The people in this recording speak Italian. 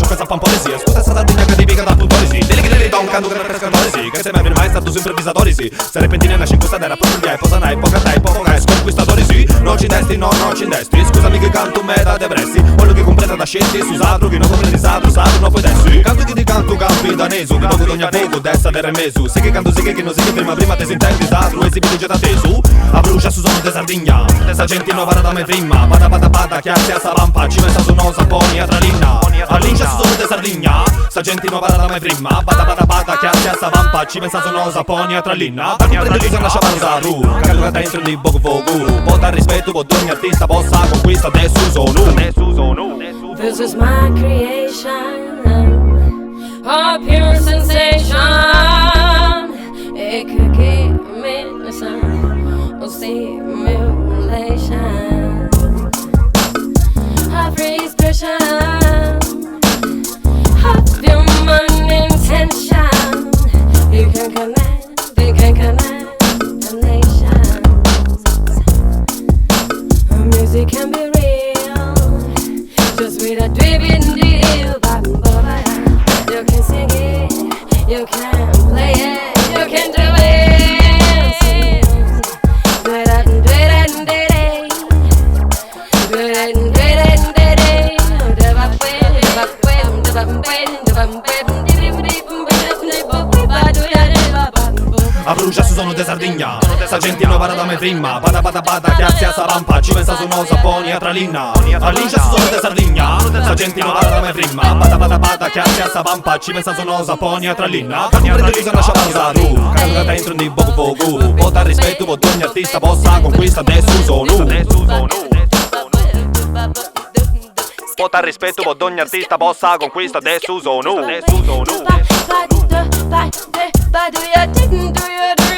c'ho questa fanpolesia. Scusa sta Sardegna che tipica dal punto sì. Deli che deli don canto che per scandori sì. Che se mai stato su improvvisatori sì. Se repentina nasce in questa terra proprio posanai, poca dai, poco gai, sconquistatori sì. Non ci desti, no, non ci desti. Scusami che canto me da depressi. Quello che comprenda da scetti, susatro che non comprende satro, satro non puoi dessi. Canto che ti canto campi danesu, che dopo ogni poco destra del remesu. Se che canto, se che non si che prima te si intendi satro, esibiti già da tesu. A brucia su sono de Sardegna, sta gente non vada da me prima. Bada chiazia sa lampa, ci messa su nosa poni a tralina. All'incia su sono de Sardegna, sta gente non vada da me prima. Bada chiazia sa lampa, ci messa su nosa poni a tralina. Da comprende che sono lasciata usaru, canto che dentro di poco poco. Bota rispetto, bota ogni artista possa conquista de su sono. This is my creation, a pure sensation. It could give me some stimulation, a free expression of human intention. You can connect the nations. Music can be real, just with a driven deal. You can sing it, you can play it, you can do it. A brucia su sono de Sardegna, sta gente non vada da me prima. Bada chiazia sa lampa, ci pensa su nosa poni a tralina. All'incia su sono de Sardegna, sta gente non vada da me prima. Bada chiazia sa lampa, ci pensa su nosa poni a tralina. Da comprende che sono lasciata usaru, canto che dentro di poco poco. Bota rispetto, bota ogni artista possa conquista de su sono. Bota rispetto, bota ogni artista possa conquista de su sono. But do you